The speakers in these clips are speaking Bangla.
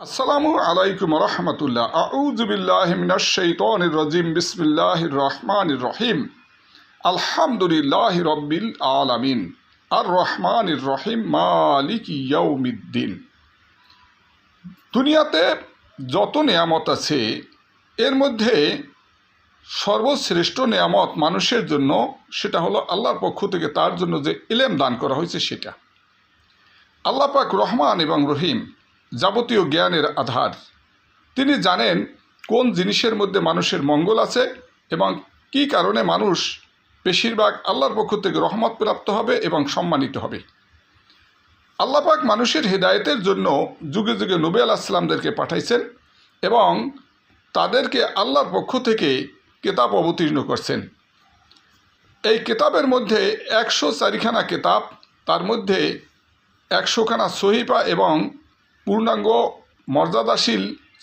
আসসালামু আলাইকুম রহমতুল্লাহ। আউযু বিল্লাহি মিনাশ শাইতানির রাজিম। বিসমিল্লাহির রহমানির রহিম। আলহামদুলিল্লাহি রাব্বিল আলামিন। আর রহমানির রহিম মালিকি ইয়াউমিদ্দিন। দুনিয়াতে যত নিয়ামত আছে এর মধ্যে সর্বশ্রেষ্ঠ নিয়ামত মানুষের জন্য সেটা হলো আল্লাহর পক্ষ থেকে তার জন্য যে ইলম দান করা হয়েছে সেটা। আল্লাহ পাক রহমান এবং রহিম, যাবতীয় জ্ঞানের আধার। তিনি জানেন কোন জিনিসের মধ্যে মানুষের মঙ্গল আছে এবং কী কারণে মানুষ বেশিরভাগ আল্লাহর পক্ষ থেকে রহমত প্রাপ্ত হবে এবং সম্মানিত হবে। আল্লাহ পাক মানুষের হেদায়েতের জন্য যুগে যুগে নবী আলাইহিস সালামদেরকে পাঠাইছেন এবং তাদেরকে আল্লাহর পক্ষ থেকে কিতাব অবতীর্ণ করছেন। এই কিতাবের মধ্যে 104খানা কিতাব, তার মধ্যে 100খানা সহিফা এবং পূর্ণাঙ্গ মর্যাদাশীল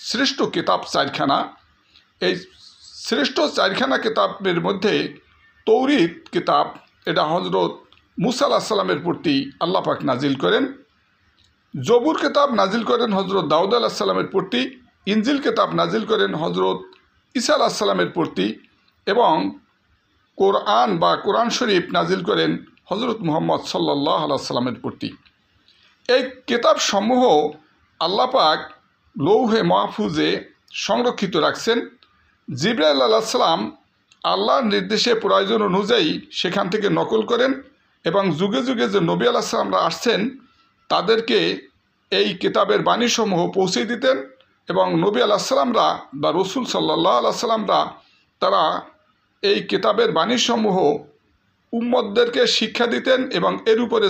শ্রেষ্ঠ কিতাব 4খানা। এই শ্রেষ্ঠ 4খানা কিতাবের মধ্যে তৌরিত কিতাব, এটা হজরত মুসা আলাইহিস সালামের প্রতি আল্লাহ পাক নাজিল করেন। জবুর কিতাব নাজিল করেন হজরত দাউদ আলাইহিস সালামের প্রতি। ইনজিল কিতাব নাজিল করেন হজরত ঈসা আলাইহিস সালামের প্রতি এবং কোরআন বা কোরআন শরীফ নাজিল করেন হজরত মুহাম্মদ সাল্লাল্লাহু আলাইহি সাল্লামের প্রতি। এই কিতাবসমূহ আল্লাহ পাক লৌহে মাহফুজে সংরক্ষিত রাখছেন। জিবরাইল আলাইহিস সালাম আল্লাহর নির্দেশে প্রয়োজন অনুযায়ী সেখান থেকে নকল করেন এবং যুগে যুগে যে নবী আলাইহিস সালামরা আসছেন তাদেরকে এই কিতাবের বাণীসমূহ পৌঁছে দিতেন এবং নবী আলাইহিস সালামরা বা রসুল সাল্লাল্লাহু আলাইহি সাল্লামরা তারা এই কিতাবের বাণীসমূহ উম্মতদেরকে শিক্ষা দিতেন এবং এর উপরে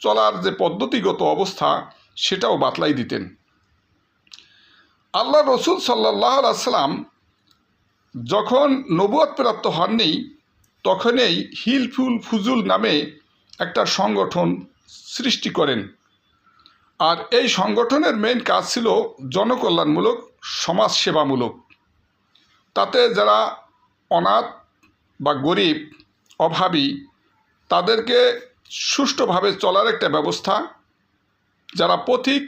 চলার যে পদ্ধতিগত অবস্থা সেটাও বাতলাই দিতেন। আল্লাহ রসুল সাল্লাল্লাহু আলাইহি সাল্লাম যখন নবুয়ত প্রাপ্ত হননি তখনই হিলফুল ফুজুল নামে একটা সংগঠন সৃষ্টি করেন। আর এই সংগঠনের মেইন কাজ ছিল জনকল্যাণমূলক, সমাজসেবামূলক। তাতে যারা অনাথ বা গরিব, অভাবী, তাদেরকে সুষ্ঠুভাবে চলার একটা ব্যবস্থা, যারা পথিক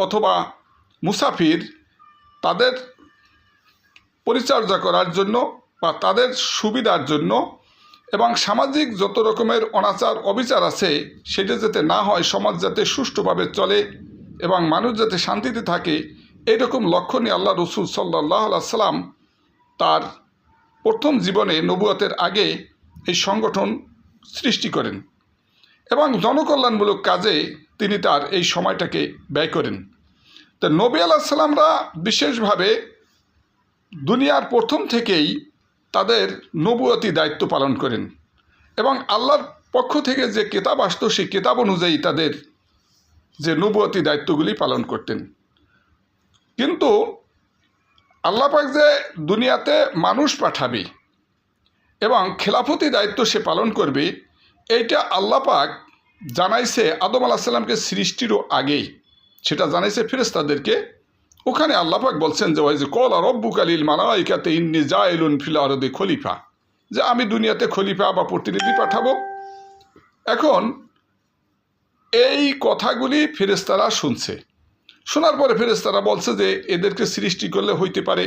অথবা মুসাফির তাদের পরিচর্যা করার জন্য বা তাদের সুবিধার জন্য এবং সামাজিক যত রকমের অনাচার অবিচার আছে সেটা যাতে না হয়, সমাজ যাতে সুষ্ঠুভাবে চলে এবং মানুষ যাতে শান্তিতে থাকে, এইরকম লক্ষ্য নিয়ে আল্লাহ রসুল সাল্লাল্লাহু আলাইহি সাল্লাম তার প্রথম জীবনে নবুয়তের আগে এই সংগঠন সৃষ্টি করেন এবং জনকল্যাণমূলক কাজে তিনি তার এই সময়টাকে ব্যয় করেন। তো নবী আলাইহিস সালামরা বিশেষভাবে দুনিয়ার প্রথম থেকেই তাদের নবুয়তি দায়িত্ব পালন করেন এবং আল্লাহর পক্ষ থেকে যে কিতাব আসতো সেই কিতাব অনুযায়ী তাদের যে নবুয়তি দায়িত্বগুলি পালন করতেন। কিন্তু আল্লাহ পাক যে দুনিয়াতে মানুষ পাঠাবে এবং খেলাফতি দায়িত্ব সে পালন করবে, এইটা আল্লাহ পাক জানাইছে আদম আলাইহিস সালামকে সৃষ্টিরও আগেই, সেটা জানাইছে ফেরেশতাদেরকে। ওখানে আল্লাহ পাক বলছেন যে ওয়াইজ ক্বালা রাব্বুকা লিল মালাইকাতি ইন্নী জাইলুন ফিল আরদি খলিফা, যে আমি দুনিয়াতে খলিফা বা প্রতিনিধি পাঠাবো। এখন এই কথাগুলি ফেরেশতারা শুনছে। শোনার পরে ফেরেশতারা বলছে যে এদেরকে সৃষ্টি করলে হইতে পারে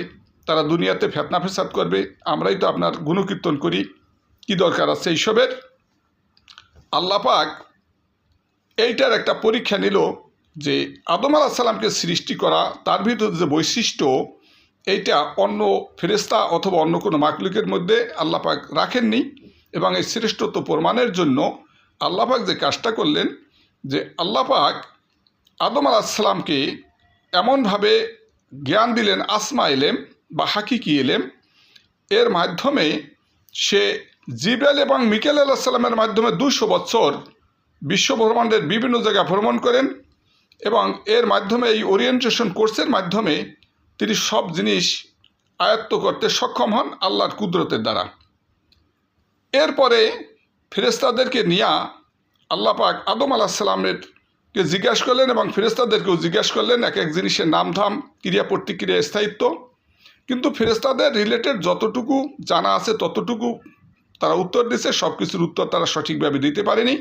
তারা দুনিয়াতে ফেতনা ফেসাদ করবে, আমরাই তো আপনার গুণকীর্তন করি, কি দরকার আছে এইসবের। আল্লাহ পাক এইটার একটা পরীক্ষা নিল যে আদম আলাইহিস সালামকে সৃষ্টি করা, তার ভিতরে যে বৈশিষ্ট্য, এইটা অন্য ফেরেশতা অথবা অন্য কোনো মাখলুকের মধ্যে আল্লাহ পাক রাখেননি এবং এই শ্রেষ্ঠত্ব প্রমাণের জন্য আল্লাহ পাক যে কাজটা করলেন যে আল্লাহ পাক আদম আলাইহিস সালামকে এমনভাবে জ্ঞান দিলেন আসমা এলেম বা হাকিকি এলেম, এর মাধ্যমে সে জিবরাইল এবং মিকাইল আলাইহিস সালামের মাধ্যমে 200 বছর বিশ্বব্রহ্মাণ্ডের বিভিন্ন জায়গা ভ্রমণ করেন এবং এর মাধ্যমে এই ওরিয়েন্টেশন কোর্সের মাধ্যমে তিনি সব জিনিস আয়ত্ত করতে সক্ষম হন আল্লাহর কুদরতের দ্বারা। এরপরে ফেরেশতাদেরকে নিয়ে আল্লাহ পাক আদম আলাইহিস সালামকে জিজ্ঞাসা করলেন এবং ফেরেশতাদেরকেও জিজ্ঞাসা করলেন এক এক জিনিসের নামধাম, ক্রিয়া প্রতিক্রিয়া, স্থায়িত্ব। কিন্তু ফেরেশতাদের রিলেটেড যতটুকু জানা আছে ততটুকু তারা উত্তর দিচ্ছে, সব কিছুর উত্তর তারা সঠিকভাবে দিতে পারেনি।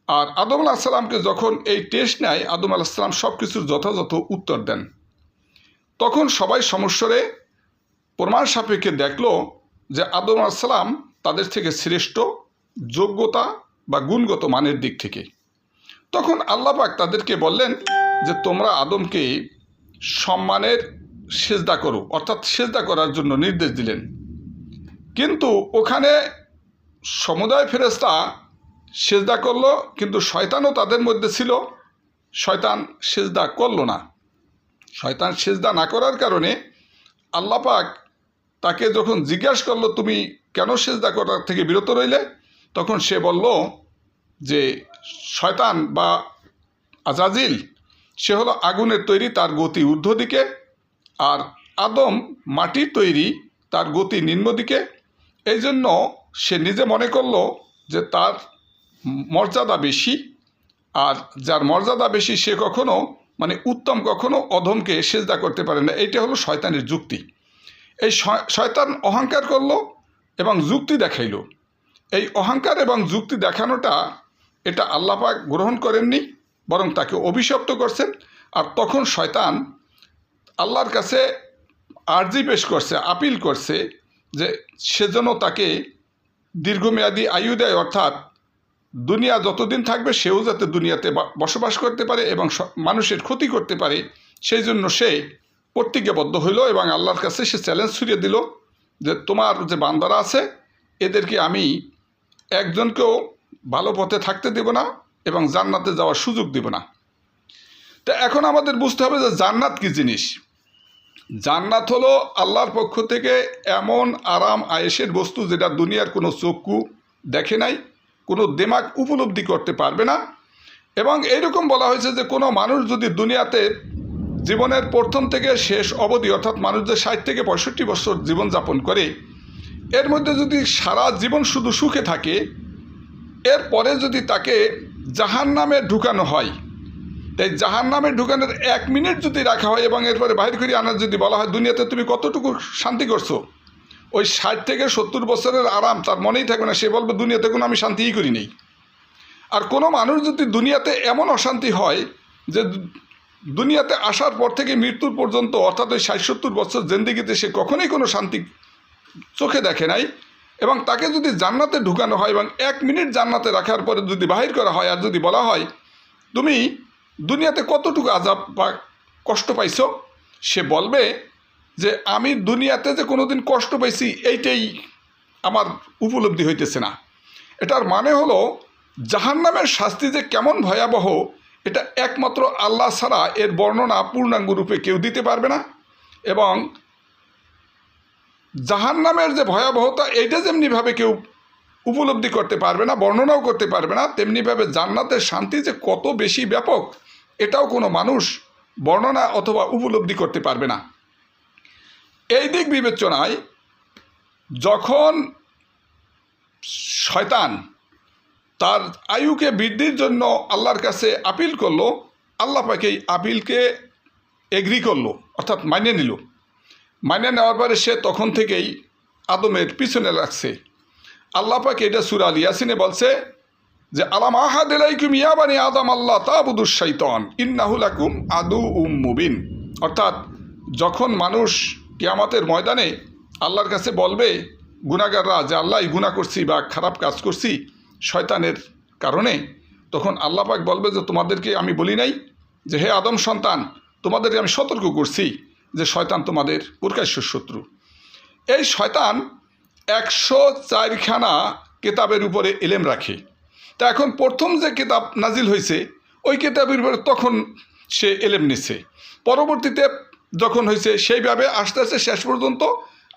আর আদম আলাইহিস সালামকে যখন এই টেস্ট নেয় আদম আলাইহিস সালাম সব কিছুর যথাযথ উত্তর দেন। তখন সবাই সমস্বরে প্রমাণ সাপেক্ষে দেখল যে আদম আলাইহিস সালাম তাদের থেকে শ্রেষ্ঠ যোগ্যতা বা গুণগত মানের দিক থেকে। তখন আল্লাহ পাক তাদেরকে বললেন যে তোমরা আদমকে সম্মানের সেজদা করো, অর্থাৎ সেজদা করার জন্য নির্দেশ দিলেন। কিন্তু ওখানে সমুদায় ফেরেশতা সেজদা করলো, কিন্তু শয়তানও তাদের মধ্যে ছিল। শয়তান সেজদা করলো না। শয়তান সেজদা না করার কারণে আল্লাহ পাক তাকে যখন জিজ্ঞাসা করলো তুমি কেন সেজদা করার থেকে বিরত রইলে, তখন সে বলল যে শয়তান বা আজাজিল সে হলো আগুনের তৈরি, তার গতি ঊর্ধ্ব দিকে, আর আদম মাটির তৈরি, তার গতি নিম্ন দিকে। এই জন্য সে নিজে মনে করলো যে তার মর্যাদা বেশি, আর যার মর্যাদা বেশি সে কখনো উত্তম কখনো অধমকে সেজদা করতে পারে না। এইটা হলো শয়তানের যুক্তি। এই শয়তান অহংকার করলো এবং যুক্তি দেখাইল। এই অহংকার এবং যুক্তি দেখানোটা এটা আল্লাহ পাক গ্রহণ করেননি, বরং তাকে অভিশপ্ত করছেন। আর তখন শয়তান আল্লাহর কাছে আর্জি পেশ করছে, আপিল করছে যে সেজন্য তাকে দীর্ঘমেয়াদী আয়ু দেয়, অর্থাৎ দুনিয়া যতদিন থাকবে সেও যাতে দুনিয়াতে বসবাস করতে পারে এবং মানুষের ক্ষতি করতে পারে, সেই জন্য সে প্রতিজ্ঞাবদ্ধ হইল এবং আল্লাহর কাছে সে চ্যালেঞ্জ ছুড়িয়ে দিল যে তোমার যে বান্দারা আছে এদেরকে আমি একজনকেও ভালো পথে থাকতে দেব না এবং জান্নাতে যাওয়ার সুযোগ দেব না। তো এখন আমাদের বুঝতে হবে যে জান্নাত কী জিনিস। জান্নাত হলো আল্লাহর পক্ষ থেকে এমন আরাম আয়েশের বস্তু যেটা দুনিয়ার কোনো চক্ষু দেখে নাই, কোনো দিমাগ উপলব্ধি করতে পারবে না। এবং এইরকম বলা হয়েছে যে কোনো মানুষ যদি দুনিয়াতে জীবনের প্রথম থেকে শেষ অবধি, অর্থাৎ মানুষ যে 60 থেকে 65 বছর জীবনযাপন করে, এর মধ্যে যদি সারা জীবন শুধু সুখে থাকে, এরপরে যদি তাকে জাহান্নামে ঢুকানো হয়, তাই জাহান্নামে ঢুকানোর 1 মিনিট যদি রাখা হয় এবং এরপরে বাহির করে আনার যদি বলা হয় দুনিয়াতে তুমি কতটুকু শান্তি করছো, ওই 60 থেকে 70 বছরের আরাম তার মনেই থাকবে না। সে বলবে দুনিয়াতে কোনো আমি শান্তিই করি নেই। আর কোনো মানুষ যদি দুনিয়াতে এমন অশান্তি হয় যে দুনিয়াতে আসার পর থেকে মৃত্যুর পর্যন্ত, অর্থাৎ ওই 60-70 বছর জিন্দেগিতে সে কখনোই কোনো শান্তি চোখে দেখে নাই, এবং তাকে যদি জান্নাতে ঢুকানো হয় এবং 1 মিনিট জান্নাতে রাখার পরে যদি বাহির করা হয় আর যদি বলা হয় তুমি দুনিয়াতে কতটুকু আযাব বা কষ্ট পাইছো, সে বলবে যে আমি দুনিয়াতে যে কোনো দিন কষ্ট পাইছি এইটাই আমার উপলব্ধি হইতেছে না। এটার মানে হলো জাহান্নামের শাস্তি যে কেমন ভয়াবহ এটা একমাত্র আল্লাহ ছাড়া এর বর্ণনা পূর্ণাঙ্গ রূপে কেউ দিতে পারবে না। এবং জাহান্নামের যে ভয়াবহতা এইটা যেমনিভাবে কেউ উপলব্ধি করতে পারবে না, বর্ণনাও করতে পারবে না, তেমনিভাবে জান্নাতের শান্তি যে কত বেশি ব্যাপক এটাও কোনো মানুষ বর্ণনা অথবা উপলব্ধি করতে পারবে না। এই দিক বিবেচনায় যখন শয়তান তার আয়ুকে বৃদ্ধির জন্য আল্লাহর কাছে আপিল করলো, আল্লাহ পাক এই আপিলকে এগ্রি করলো, অর্থাৎ মানিয়ে নিল। মানিয়ে নেওয়ার পরে সে তখন থেকেই আদমের পিছনে লাগছে। আল্লাহ পাক এটা সূরা আল ইয়াসিনে বলছে যে আলাম আহাদ ইলাইকুম ইয়া বানি আদম আল্লাহ তা'বুদুশ শাইতান ইন্নাহু লাকুম আদুউম মুবিন। অর্থাৎ যখন মানুষ কিয়ামতের ময়দানে আল্লাহর কাছে বলবে গুনাহগাররা যে আল্লাহ গুনাহ করছি বা খারাপ কাজ করছি শয়তানের কারণে, তখন আল্লাহ পাক বলবে যে তোমাদেরকে আমি বলি নাই যে হে আদম সন্তান তোমাদেরকে আমি সতর্ক করছি যে শয়তান তোমাদের প্রকাশ্য শত্রু। এই শয়তান 104খানা কিতাবের উপরে ইলম রাখে। তা এখন প্রথম যে কিতাব নাজিল হয়েছে ওই কিতাবের উপরে তখন সে ইলম নিচ্ছে। পরবর্তীতে যখন হয়েছে সেইভাবে আস্তে আস্তে শেষ পর্যন্ত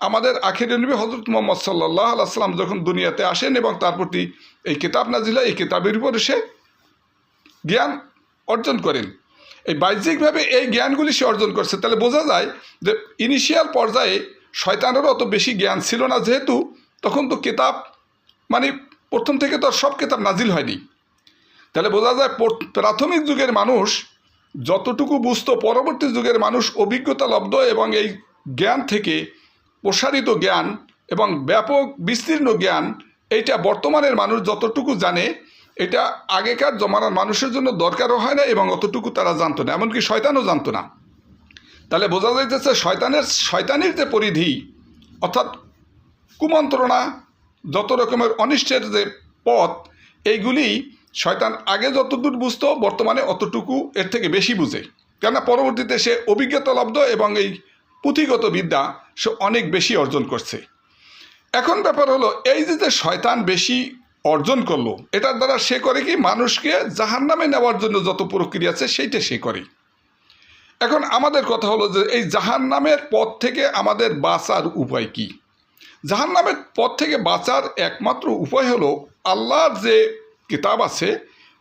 আমাদের আখিরের নবী হযরত মুহাম্মদ সাল্লাল্লাহু আলাইহি ওয়াসাল্লাম যখন দুনিয়াতে আসেন এবং তার প্রতি এই কিতাব নাজিল হয়, এই কিতাবের উপরে সে জ্ঞান অর্জন করেন। এই বাহ্যিকভাবে এই জ্ঞানগুলি সে অর্জন করছে। তাহলে বোঝা যায় যে ইনিশিয়াল পর্যায়ে শয়তানেরও অত বেশি জ্ঞান ছিল না, যেহেতু তখন তো কিতাব প্রথম থেকে তো সব কিতাব নাজিল হয়নি। তাহলে বোঝা যায় প্রাথমিক যুগের মানুষ যতটুকু বুঝতো, পরবর্তী যুগের মানুষ অভিজ্ঞতা লব্ধ এবং এই জ্ঞান থেকে প্রসারিত জ্ঞান এবং ব্যাপক বিস্তীর্ণ জ্ঞান, এইটা বর্তমানের মানুষ যতটুকু জানে এটা আগেকার জমানার মানুষের জন্য দরকারও হয় না এবং অতটুকু তারা জানতো না, এমনকি শয়তানও জানতো না। তাহলে বোঝা যাইতেছে শয়তানির যে পরিধি, অর্থাৎ কুমন্ত্রণা, যত রকমের অনিষ্টের যে পথ, এইগুলি শয়তান আগে যতদূর বুঝতো বর্তমানে অতটুকু এর থেকে বেশি বুঝে। কেননা পরবর্তীতে সে অভিজ্ঞতালব্ধ এবং এই পুঁথিগত বিদ্যা সে অনেক বেশি অর্জন করছে। এখন ব্যাপার হলো, এই যে শয়তান বেশি অর্জন করলো, এটার দ্বারা সে করে কি, মানুষকে জাহান্নামে নেওয়ার জন্য যত প্রক্রিয়া আছে সেইটা সে করে। এখন আমাদের কথা হলো যে এই জাহান্নামের পথ থেকে আমাদের বাঁচার উপায় কি? জাহান্নামের পথ থেকে বাঁচার একমাত্র উপায় হলো, আল্লাহর যে কিতাব আছে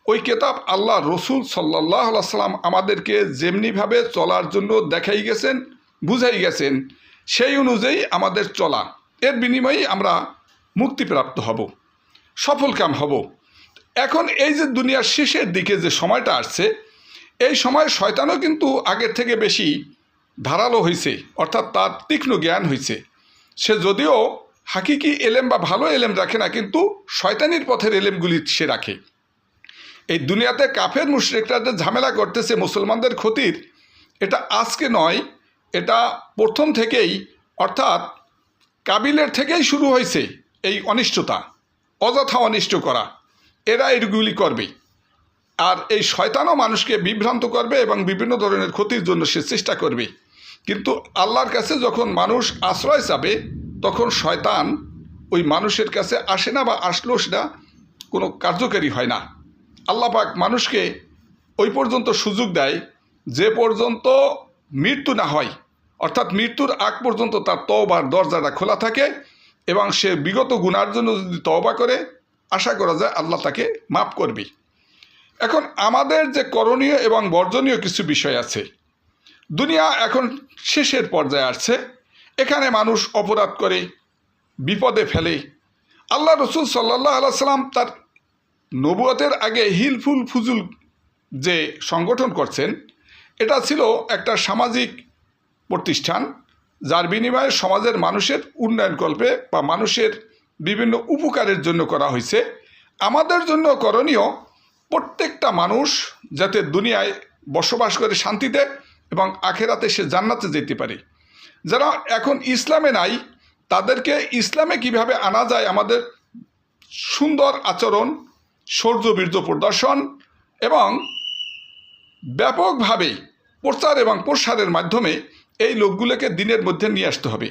ওই কিতাব আল্লাহ রসুল সাল্লাল্লাহু আলাইহি সাল্লাম আমাদেরকে যেমনিভাবে চলার জন্য দেখাই গেছেন, বুঝাই গেছেন, সেই অনুযায়ী আমাদের চলা, এর বিনিময়ে আমরা মুক্তিপ্রাপ্ত হব, সফলকাম হব। এখন এই যে দুনিয়ার শেষের দিকে যে সময়টা আসছে, এই সময় শয়তানও কিন্তু আগের থেকে বেশি ধারালো হয়েছে, অর্থাৎ তার তীক্ষ্ণ জ্ঞান হয়েছে। সে যদিও হাকিকি এলেম বা ভালো এলেম রাখে না, কিন্তু শয়তানির পথের এলেমগুলি সে রাখে। এই দুনিয়াতে কাফের মুশরিকরা যে ঝামেলা করতেছে মুসলমানদের ক্ষতির, এটা আজকে নয়, এটা প্রথম থেকেই, অর্থাৎ কাবিলের থেকেই শুরু হয়েছে এই অনিষ্টতা, অযথা অনিষ্ট করা। এরা এগুলি করবে, আর এই শয়তানও মানুষকে বিভ্রান্ত করবে এবং বিভিন্ন ধরনের ক্ষতির জন্য সে চেষ্টা করবে। কিন্তু আল্লাহর কাছে যখন মানুষ আশ্রয় চাবে, তখন শয়তান ওই মানুষের কাছে আসে না, বা আসলেও সেটা কোনো কার্যকারী হয় না। আল্লাহ পাক মানুষকে ওই পর্যন্ত সুযোগ দেয় যে পর্যন্ত মৃত্যু না হয়, অর্থাৎ মৃত্যুর আগ পর্যন্ত তার তওবার দরজাটা খোলা থাকে, এবং সে বিগত গুনার জন্য যদি তওবা করে, আশা করা যায় আল্লাহ তাকে মাফ করবে। এখন আমাদের যে করণীয় এবং বর্জনীয় কিছু বিষয় আছে। দুনিয়া এখন শেষের পর্যায়ে আসছে, এখানে মানুষ অপরাধ করে, বিপদে ফেলে। আল্লাহ রসুল সাল্লাল্লাহু আলাইহি সাল্লাম তার নবুয়তের আগে হিলফুল ফুজুল যে সংগঠন করছেন, এটা ছিল একটা সামাজিক প্রতিষ্ঠান, যার বিনিময়ে সমাজের মানুষের উন্নয়নকল্পে বা মানুষের বিভিন্ন উপকারের জন্য করা হয়েছে। আমাদের জন্য করণীয়, প্রত্যেকটা মানুষ যাতে দুনিয়ায় বসবাস করে শান্তিতে এবং আখেরাতে সে জান্নাতে যেতে পারে। যারা এখন ইসলামে নাই, তাদেরকে ইসলামে কিভাবে আনা যায়, আমাদের সুন্দর আচরণ, শৌর্য বীর্য প্রদর্শন এবং ব্যাপকভাবে প্রচার এবং প্রসারের মাধ্যমে এই লোকগুলোকে দিনের মধ্যে নিয়ে আসতে হবে।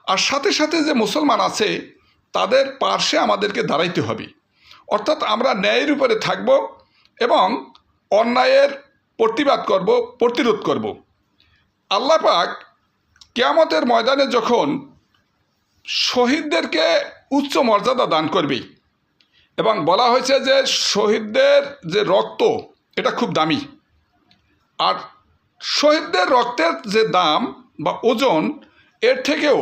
আর সাথে সাথে যে মুসলমান আছে তাদের পার্শ্বে আমাদেরকে দাঁড়াইতে হবে, অর্থাৎ আমরা ন্যায়ের উপরে থাকব এবং অন্যায়ের প্রতিবাদ করব, প্রতিরোধ করব। আল্লাহ পাক কিয়ামতের ময়দানে যখন শহীদদেরকে উচ্চ মর্যাদা দান করবে, এবং বলা হয়েছে যে শহীদদের যে রক্ত এটা খুব দামি, আর শহীদদের রক্তের যে দাম বা ওজন, এর থেকেও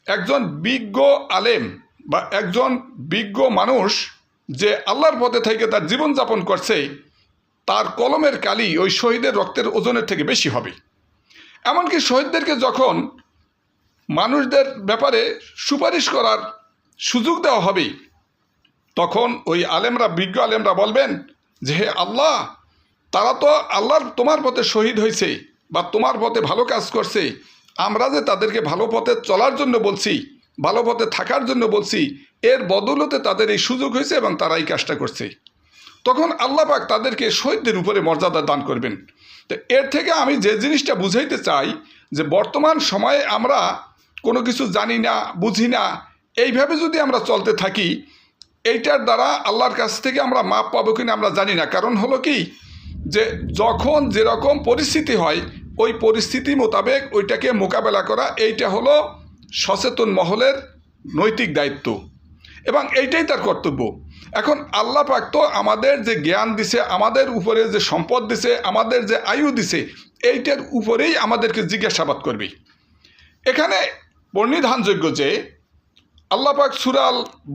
একজন বিজ্ঞ আলেম বা একজন বিজ্ঞ মানুষ যে আল্লাহর পথে থেকে তার জীবনযাপন করছে, তার কলমের কালি ওই শহীদের রক্তের ওজনের থেকে বেশি হবে। এমনকি শহীদদেরকে যখন মানুষদের ব্যাপারে সুপারিশ করার সুযোগ দেওয়া হবে, তখন ওই আলেমরা, বিজ্ঞ আলেমরা বলবেন যে হে আল্লাহ, তারা তো আল্লাহর তোমার পথে শহীদ হয়েছে বা তোমার পথে ভালো কাজ করছে, আমরা যে তাদেরকে ভালো পথে চলার জন্য বলছি, ভালো পথে থাকার জন্য বলছি, এর বদৌলতে তাদের এই সুযোগ হয়েছে এবং তারা এই কাজটা করছে। তখন আল্লাহ পাক তাদেরকে শহীদদের উপরে মর্যাদা দান করবেন। তো এর থেকে আমি যে জিনিসটা বুঝাইতে চাই, যে বর্তমান সময়ে আমরা কোনো কিছু জানি না, বুঝি না, এইভাবে যদি আমরা চলতে থাকি, এইটার দ্বারা আল্লাহর কাছ থেকে আমরা মাপ পাবো কিনা আমরা জানি না। কারণ হলো কি, যে যখন যেরকম পরিস্থিতি হয়, ওই পরিস্থিতি মোতাবেক ওইটাকে মোকাবেলা করা, এইটা হলো সচেতন মহলের নৈতিক দায়িত্ব এবং এইটাই তার কর্তব্য। এখন আল্লাহ পাক তো আমাদের যে জ্ঞান দিছে, আমাদের উপরে যে সম্পদ দিছে, আমাদের যে আয়ু দিছে, এইটার উপরেই আমাদেরকে জিজ্ঞাসাবাদ করবে। এখানে পরিধানযোগ্য যে আল্লাহ পাক সূরা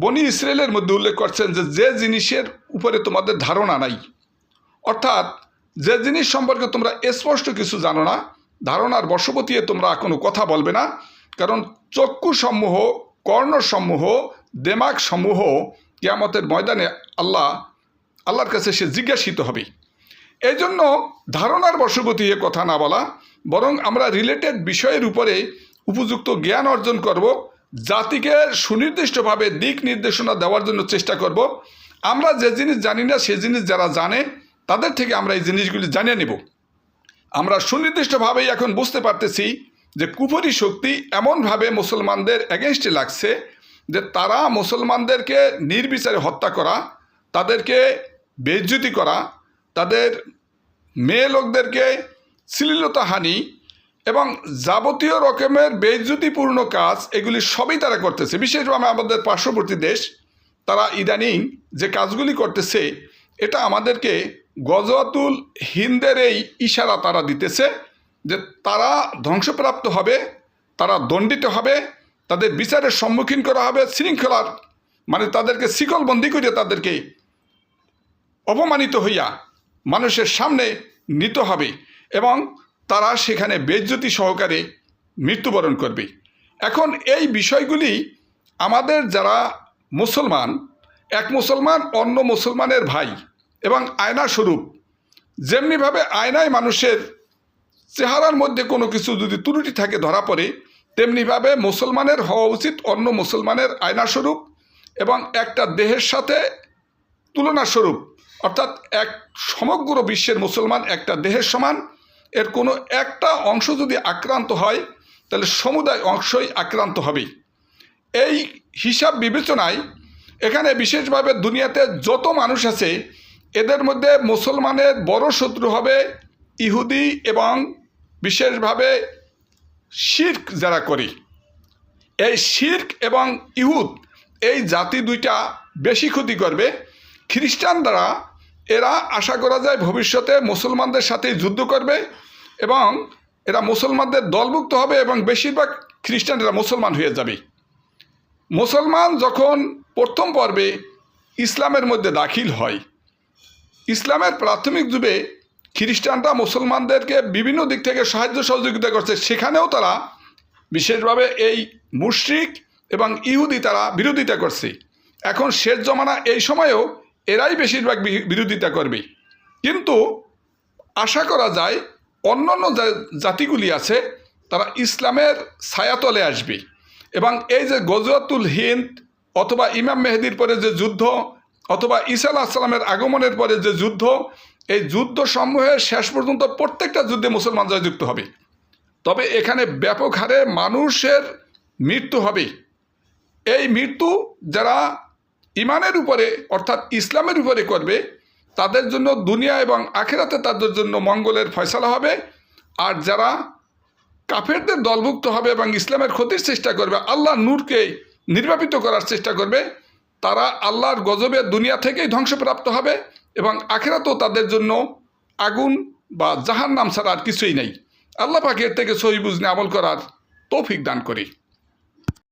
বনী ইসরাইলের মধ্যে উল্লেখ করছেন যে জিনিসের উপরে তোমাদের ধারণা নাই, অর্থাৎ যে জিনিস সম্পর্কে তোমরা স্পষ্ট কিছু জানো না, ধারণার বশবর্তী তোমরা কোনো কথা বলবে না। কারণ চক্ষুসমূহ, কর্ণসমূহ, দেমাগসমূহ কিয়ামতের ময়দানে আল্লাহর কাছে সে জিজ্ঞাসিত হবে। এই জন্য ধারণার বশবর্তী হয়ে কথা না বলা, বরং আমরা রিলেটেড বিষয়ের উপরে উপযুক্ত জ্ঞান অর্জন করব, জাতিকে সুনির্দিষ্টভাবে দিক নির্দেশনা দেওয়ার জন্য চেষ্টা করব। আমরা যে জিনিস জানি না সে জিনিস যারা জানে তাদের থেকে আমরা এই জিনিসগুলি জানিয়ে নেব। আমরা সুনির্দিষ্টভাবেই এখন বুঝতে পারতেছি যে কুফরি শক্তি এমনভাবে মুসলমানদের এগেনস্টে লাগছে যে তারা মুসলমানদেরকে নির্বিচারে হত্যা করা, তাদেরকে বেইজ্জতি করা, তাদের মেয়ে লোকদেরকে শ্লীলতাহানি এবং যাবতীয় রকমের বেইজ্জতিপূর্ণ কাজ এগুলি সবই তারা করতেছে। বিশেষভাবে আমাদের পার্শ্ববর্তী দেশ, তারা ইদানিং যে কাজগুলি করতেছে এটা আমাদেরকে গজওয়াতুল হিন্দের এই ইশারা তারা দিতেছে যে তারা ধ্বংসপ্রাপ্ত হবে, তারা দণ্ডিত হবে, তাদের বিচারের সম্মুখীন করা হবে, শৃঙ্খলার মানে তাদেরকে শিকলবন্দি করে তাদেরকে অপমানিত হইয়া মানুষের সামনে নিতে হবে এবং তারা সেখানে বেইজ্জতি সহকারে মৃত্যুবরণ করবে। এখন এই বিষয়গুলি আমাদের যারা মুসলমান, এক মুসলমান অন্য মুসলমানের ভাই এবং আয়না স্বরূপ, যেমনিভাবে আয়নায় মানুষের চেহারার মধ্যে কোনো কিছু যদি ত্রুটি থাকে ধরা পড়ে, তেমনিভাবে মুসলমানের হওয়া উচিত অন্য মুসলমানের আয়না স্বরূপ এবং একটা দেহের সাথে তুলনা স্বরূপ, অর্থাৎ এক সমগ্র বিশ্বের মুসলমান একটা দেহের সমান। এর কোনো একটা অংশ যদি আক্রান্ত হয় তাহলে সমুদায় অংশই আক্রান্ত হবে। এই হিসাব বিবেচনায় এখানে বিশেষভাবে দুনিয়াতে যত মানুষ আছে এদের মধ্যে মুসলমানের বড় শত্রু হবে ইহুদি এবং বিশেষভাবে শিরক যারা করে। এই শিরক এবং ইহুদ এই জাতি দুইটা বেশি ক্ষতি করবে। খ্রিস্টান দ্বারা এরা আশা করা যায় ভবিষ্যতে মুসলমানদের সাথে যুদ্ধ করবে এবং এরা মুসলমানদের দলভুক্ত হবে এবং বেশিরভাগ খ্রিস্টানরা মুসলমান হয়ে যাবে। মুসলমান যখন প্রথম পর্বে ইসলামের মধ্যে দাখিল হয়, ইসলামের প্রাথমিক যুগে খ্রিস্টানরা মুসলমানদেরকে বিভিন্ন দিক থেকে সাহায্য সহযোগিতা করছে, সেখানেও তারা বিশেষভাবে এই মুশরিক এবং ইহুদি তারা বিরোধিতা করছে। এখন শেষ জমানা এই সময়েও এরাই বেশিরভাগ বিরোধিতা করবে, কিন্তু আশা করা যায় অন্যান্য জাতিগুলি আছে তারা ইসলামের ছায়াতলে আসবে এবং এই যে গজওয়াতুল হিন্দ অথবা ইমাম মেহেদির পরে যে যুদ্ধ অথবা ঈসা আলাইহিস সালামের আগমনের পরে যে যুদ্ধ, এই যুদ্ধ সমূহের শেষ পর্যন্ত প্রত্যেকটা যুদ্ধে মুসলমান জয়যুক্ত হবে। তবে এখানে ব্যাপক হারে মানুষের মৃত্যু হবে। এই মৃত্যু যারা ইমানের উপরে অর্থাৎ ইসলামের উপরে করবে তাদের জন্য দুনিয়া এবং আখিরাতে তাদের জন্য মঙ্গলের ফয়সালা হবে, আর যারা কাফেরদের দলভুক্ত হবে এবং ইসলামের ক্ষতির চেষ্টা করবে, আল্লাহর নূরকে নির্বাপিত করার চেষ্টা করবে, তারা আল্লাহর গজবে দুনিয়া থেকেই ধ্বংসপ্রাপ্ত হবে এবং আখিরাতেও তাদের জন্য আগুন বা জাহান্নাম ছাড়া আর কিছুই নেই। আল্লাহ পাক এর থেকে সহি বুঝনে আমল করার তৌফিক দান করি।